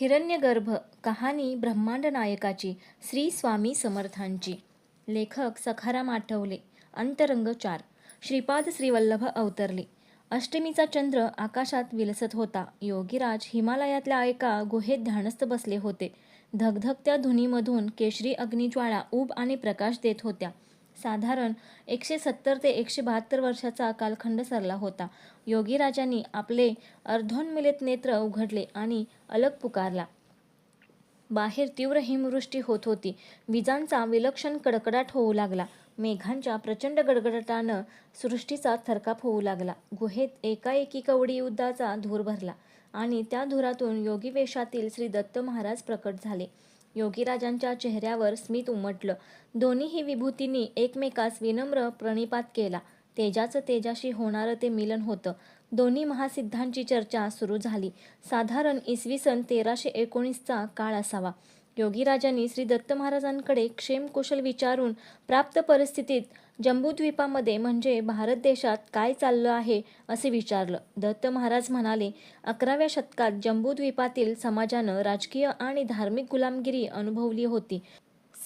हिरण्यगर्भ कहाणी ब्रह्मांड नायकाची श्री स्वामी समर्थांची. लेखक सखाराम आठवले. अंतरंग 4. श्रीपाद श्रीवल्लभ अवतरले. अष्टमीचा चंद्र आकाशात विलसत होता. योगीराज हिमालयातल्या एका गुहेत ध्यानस्थ बसले होते. धगधगत्या धुनीमधून केशरी अग्निज्वाळा उब आणि प्रकाश देत होत्या. साधारण 170 ते 172 वर्षाचा कालखंड सरला होता. योगीराजांनी आपले अर्धोन्मिलित नेत्र उघडले आणि अलग पुकारला. बाहेर तीव्र हिमवृष्टी होत होती. विजांचा विलक्षण कडकडाट होऊ लागला. मेघांच्या प्रचंड गडगडाटानं सृष्टीचा थरकाप होऊ लागला. गुहेत एकाएकी कवडी युद्धाचा धूर भरला आणि त्या धुरातून योगी वेशातील श्री दत्त महाराज प्रकट झाले. योगीराजांच्या चेहऱ्यावर स्मित उमटलं. दोन्हीही विभूतींनी एकमेकास विनम्र प्रणिपात केला. तेजाचं तेजाशी होणारं ते मिलन होतं. दोन्ही महासिद्धांची चर्चा सुरू झाली. साधारण इसवी सन 1319चा काळ असावा. योगीराजांनी श्री दत्त महाराजांकडे क्षेमकुशल विचारून प्राप्त परिस्थितीत जंबूद्वीपामध्ये म्हणजे भारत देशात काय चाललं आहे असे विचारलं. दत्त महाराज म्हणाले, 11व्या शतकात जंबूद्वीपातील समाजानं राजकीय आणि धार्मिक गुलामगिरी अनुभवली होती.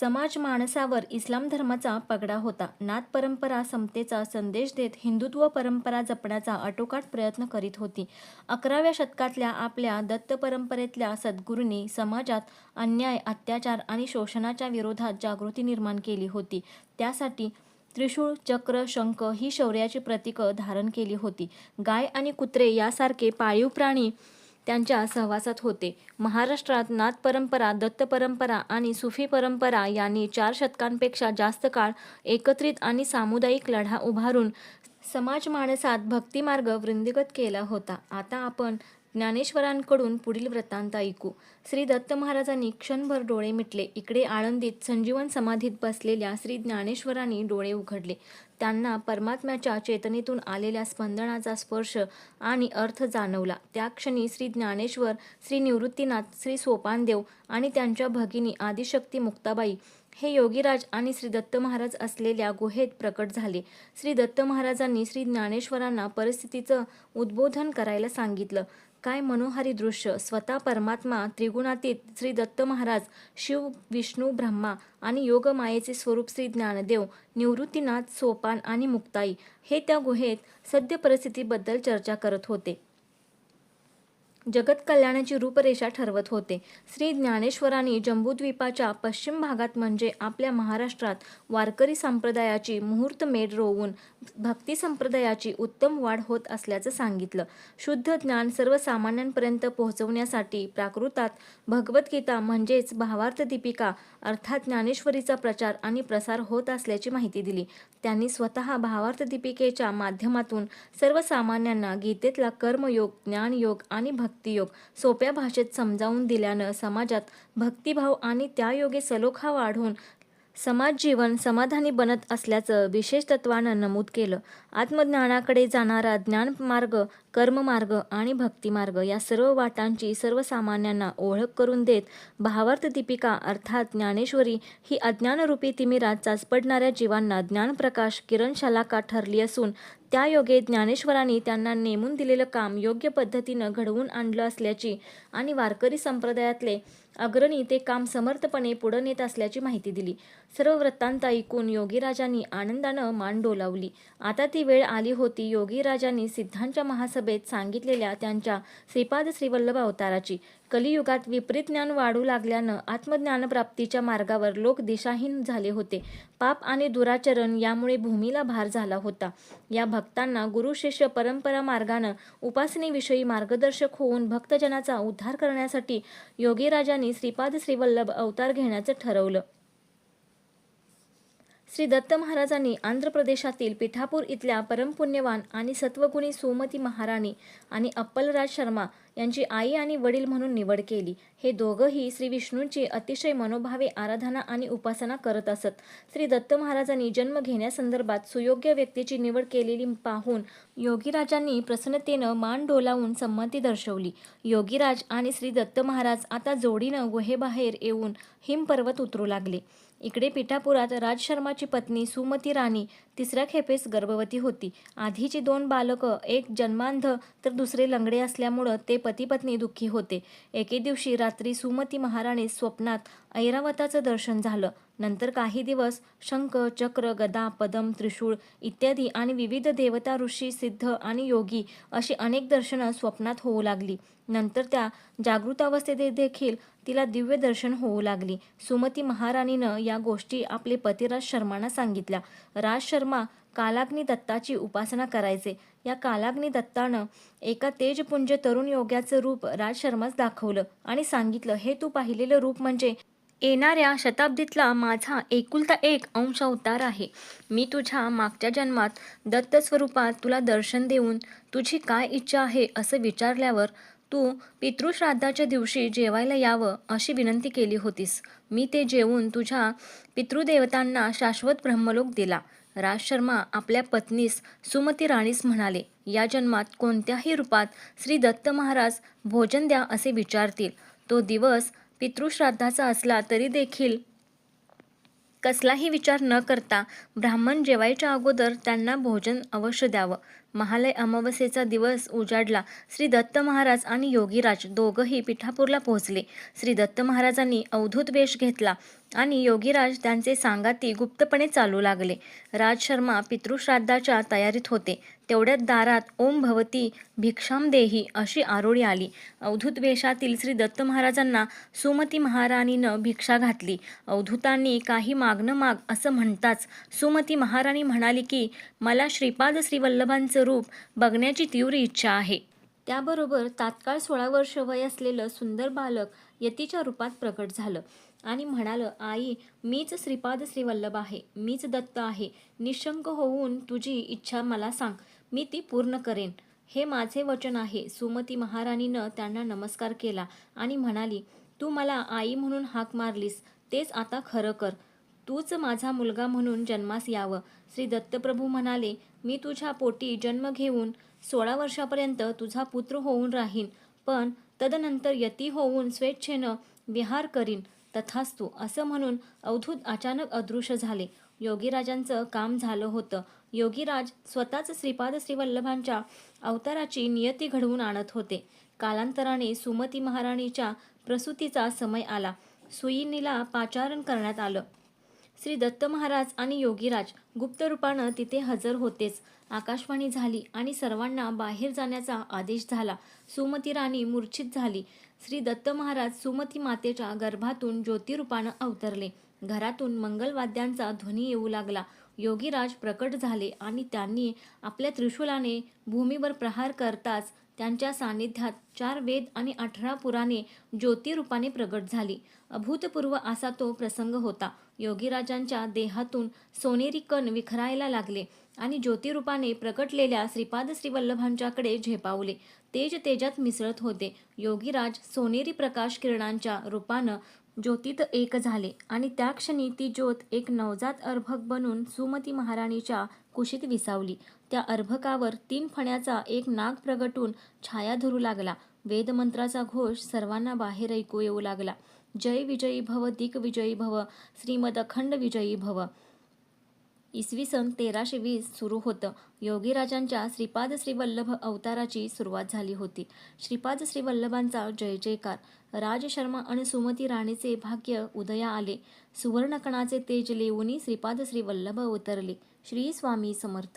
समाज माणसावर इस्लाम धर्माचा पगडा होता. नाथ परंपरा समतेचा संदेश देत हिंदुत्व परंपरा जपण्याचा आटोकाट प्रयत्न करीत होती. 11व्या शतकातल्या आपल्या दत्त परंपरेतल्या सद्गुरूंनी समाजात अन्याय, अत्याचार आणि शोषणाच्या विरोधात जागृती निर्माण केली होती. त्यासाठी त्रिशूळ, चक्र, शंख ही शौर्याची प्रतीकं धारण केली होती. गाय आणि कुत्रे यासारखे पाळीव प्राणी त्यांच्या सहवासात होते. महाराष्ट्रात नाथ परंपरा, दत्त परंपरा आणि सुफी परंपरा यांनी 4 शतकांपेक्षा जास्त काळ एकत्रित आणि सामुदायिक लढा उभारून समाज माणसात भक्तिमार्ग वृद्धिंगत केला होता. आता आपण ज्ञानेश्वरांकडून पुढील वृत्तांत ऐकू. श्री दत्त महाराजांनी क्षणभर डोळे मिटले. इकडे आळंदीत संजीवन समाधीत बसलेल्या श्री ज्ञानेश्वरांनी डोळे उघडले. त्यांना परमात्म्याच्या चेतनेतून आलेल्या स्पंदनाचा स्पर्श आणि अर्थ जाणवला. त्या क्षणी श्री ज्ञानेश्वर, श्री निवृत्तीनाथ, श्री सोपानदेव आणि त्यांच्या भगिनी आदिशक्ती मुक्ताबाई हे योगीराज आणि श्री दत्त महाराज असलेल्या गुहेत प्रकट झाले. श्री दत्त महाराजांनी श्री ज्ञानेश्वरांना परिस्थितीचं उद्बोधन करायला सांगितलं. काय मनोहारी दृश्य! स्वतः परमात्मा त्रिगुणातीत श्री दत्त महाराज, शिव, विष्णू, ब्रह्मा आणि योगमायेचे स्वरूप श्री ज्ञानदेव, निवृत्तीनाथ, सोपान आणि मुक्ताई हे त्या गुहेत सद्य परिस्थितीबद्दल चर्चा करत होते. जगत कल्याणाची रूपरेषा ठरवत होते. श्री ज्ञानेश्वरांनी जंबूद्वीपाच्या पश्चिम भागात म्हणजे आपल्या महाराष्ट्रात वारकरी संप्रदायाची मुहूर्तमेढ रोवून भक्ती संप्रदायाची उत्तम वाढ होत असल्याचं सांगितलं. शुद्ध ज्ञान सर्वसामान्यांपर्यंत पोहोचवण्यासाठी प्राकृतात भगवद्गीता म्हणजेच भावार्थ दीपिका अर्थात ज्ञानेश्वरीचा प्रचार आणि प्रसार होत असल्याची माहिती दिली. त्यांनी स्वतः भावार्थ दीपिकेच्या माध्यमातून सर्वसामान्यांना गीतेतला कर्मयोग, ज्ञानयोग आणि भक्तियोग सोप्या भाषेत समजावून दिल्यानं समाजात भक्तिभाव आणि त्यायोगे सलोखा वाढून समाज जीवन समाधानी बनत असल्याचं विशेष तत्वानं नमूद केलं. आत्मज्ञानाकडे जाणारा ज्ञानमार्ग, कर्ममार्ग आणि भक्तिमार्ग या सर्व वाटांची सर्वसामान्यांना ओळख करून देत भावार्थ दीपिका अर्थात ज्ञानेश्वरी ही अज्ञानरूपी तिमिरात चाचपडणाऱ्या जीवांना ज्ञानप्रकाश किरणशलाका ठरली असून त्यायोगे ज्ञानेश्वरांनी त्यांना नेमून दिलेलं काम योग्य पद्धतीनं घडवून आणलं असल्याची आणि वारकरी संप्रदायातले अग्रणी ते काम समर्थपणे पुढे नेत असल्याची माहिती दिली. सर्व वृत्तांत ऐकून योगीराजांनी आनंदानं मान डोलावली. आता ती वेळ आली होती योगीराजांनी सिद्धांच्या महासभेत सांगितलेल्या त्यांच्या श्रीपाद श्रीवल्लभ अवताराची. कलियुगात विपरीत ज्ञान वाढू लागल्यानं आत्मज्ञानप्राप्तीच्या मार्गावर लोक दिशाहीन झाले होते. पाप आणि दुराचरण यामुळे भूमीला भार झाला होता. या भक्तांना गुरु शिष्य परंपरा मार्गानं उपासनेविषयी मार्गदर्शक होऊन भक्तजनाचा उद्धार करण्यासाठी योगीराजांनी श्रीपाद श्रीवल्लभ अवतार घेण्याचं ठरवलं. श्री दत्त महाराजांनी आंध्र प्रदेशातील पिठापूर इथल्या परमपुण्यवान आणि सत्वगुणी सुमती महाराणी आणि अप्पलराज शर्मा यांची आई आणि वडील म्हणून निवड केली. हे दोघंही श्री विष्णूंची अतिशय मनोभावे आराधना आणि उपासना करत असत. श्री दत्त महाराजांनी जन्म घेण्यासंदर्भात सुयोग्य व्यक्तीची निवड केलेली पाहून योगीराजांनी प्रसन्नतेनं मान डोलावून संमती दर्शवली. योगीराज आणि श्री दत्त महाराज आता जोडीनं गुहेबाहेर येऊन हिमपर्वत उतरू लागले. इकडे पिठापुरात राजशर्माची पत्नी सुमती राणी तिसऱ्या खेपेस गर्भवती होती. आधीची 2 बालकं, एक जन्मांध तर दुसरे लंगडे असल्यामुळं ते पती-पत्नी दुःखी होते. एके दिवशी रात्री सुमती महाराणीस स्वप्नात ऐरावताचं दर्शन झालं. नंतर काही दिवस शंख, चक्र, गदा, पद्म, त्रिशूळ इत्यादी आणि विविध देवता, ऋषी, सिद्ध आणि योगी अशी अनेक दर्शनं स्वप्नात होऊ लागली. नंतर त्या जागृतावस्थेत देखील तिला दिव्य दर्शन होऊ लागली. सुमती महाराणीनं या गोष्टी आपले पती राज शर्मांना सांगितल्या. राज शर्मा कालाग्नी दत्ताची उपासना करायचे. या कालाग्नी दत्तानं एका तेजपुंज तरुण योग्याचं रूप राज शर्मास दाखवलं आणि सांगितलं, हे तू पाहिलेलं रूप म्हणजे येणाऱ्या शताब्दीतला माझा एकुलता एक अंश अवतार आहे. मी तुझ्या मागच्या जन्मात दत्त स्वरूपात तुला दर्शन देऊन तुझी काय इच्छा आहे असं विचारल्यावर तू पितृश्राद्धाच्या दिवशी जेवायला यावं अशी विनंती केली होतीस. मी ते जेवून तुझ्या पितृदेवतांना शाश्वत ब्रह्मलोक दिला. राज शर्मा आपल्या पत्नीस सुमती राणीस म्हणाले, या जन्मात कोणत्याही रूपात श्री दत्त महाराज भोजन द्या असे विचारतील. तो दिवस पितृश्राद्धाचा असला तरी देखील कसलाही विचार न करता ब्राह्मण जेवायच्या अगोदर त्यांना भोजन अवश्य द्यावं. महालय अमावस्येचा दिवस उजाडला. श्री दत्त महाराज आणि योगीराज दोघंही पिठापूरला पोहोचले. श्री दत्त महाराजांनी अवधूत वेश घेतला आणि योगीराज त्यांचे सांगाती गुप्तपणे चालू लागले. राज शर्मा पितृश्राद्धाच्या तयारीत होते. तेवढ्यात दारात ओम भवती भिक्षाम देही अशी आरोळी आली. अवधूत वेशातील श्री दत्त महाराजांना सुमती महाराणीनं भिक्षा घातली. अवधूतांनी काही मागणं माग असं म्हणताच सुमती महाराणी म्हणाली की मला श्रीपाद श्रीवल्लभांचं रूप बघण्याची तीव्र इच्छा आहे. त्याबरोबर तात्काळ 16 वर्ष वय असलेलं सुंदर बालक यतीच्या रूपात प्रकट झालं आणि म्हणालं, आई, मीच श्रीपाद श्रीवल्लभ आहे, मीच दत्त आहे. निशंक होऊन तुझी इच्छा मला सांग, मी ती पूर्ण करेन. हे माझे वचन आहे. सुमती महाराणीनं त्यांना नमस्कार केला आणि म्हणाली, तू मला आई म्हणून हाक मारलीस तेच आता खरं कर. तूच माझा मुलगा म्हणून जन्मास यावं. श्री दत्तप्रभू म्हणाले, मी तुझ्या पोटी जन्म घेऊन 16 वर्षापर्यंत तुझा पुत्र होऊन राहीन, पण तदनंतर यती होऊन स्वेच्छेनं विहार करीन. तथास्तु असं म्हणून अवधूत अचानक अदृश्य झाले. योगीराजांचं काम झालं होतं. योगीराज स्वतःच श्रीपाद श्रीवल्लभांच्या अवताराची नियती घडवून आणत होते. कालांतराने सुमती महाराणीच्या प्रसूतीचा समय आला. सुईणीला पाचारण करण्यात आलं. श्री दत्त महाराज आणि योगीराज गुप्त रूपानं तिथे हजर होतेच. आकाशवाणी झाली आणि सर्वांना बाहेर जाण्याचा आदेश झाला. सुमती राणी मूर्छित झाली. श्री दत्त महाराज सुमती मातेच्या गर्भातून ज्योतिरूपानं अवतरले. घरातून मंगलवाद्यांचा ध्वनी येऊ लागला. योगीराज प्रकट झाले आणि त्यांनी आपल्या त्रिशूलाने भूमीवर प्रहार करताच त्यांच्या सान्निध्यात 4 वेद आणि 18 पुराणे ज्योतिरूपाने प्रगट झाली. अभूतपूर्व असा तो प्रसंग होता. योगीराजांच्या देहातून सोनेरी कण विखरायला लागले आणि ज्योतिरूपाने प्रकटलेल्या श्रीपाद श्रीवल्लभांच्याकडे झेपावले. तेज तेजात मिसळत होते. योगीराज सोनेरी प्रकाश किरणांच्या रूपानं ज्योतीत एक झाले आणि त्या क्षणी ती ज्योत एक नवजात अर्भक बनून सुमती महाराणीच्या कुशीत विसावली. त्या अर्भकावर 3 फण्याचा एक नाग प्रगटून छाया धरू लागला. वेदमंत्राचा घोष सर्वांना बाहेर ऐकू येऊ लागला. जय विजयी भव, दिग्विजयी भव, श्रीमद अखंड विजयी भव. इसवी सन 1320 सुरू होतं. योगीराजांच्या श्रीपाद श्रीवल्लभ अवताराची सुरुवात झाली होती. श्रीपाद श्रीवल्लभांचा जय जयकार. राज शर्मा आणि सुमती राणीचे भाग्य उदया आले. सुवर्णकणाचे तेज लेऊनी श्रीपाद श्रीवल्लभ अवतरले. श्री स्वामी समर्थ.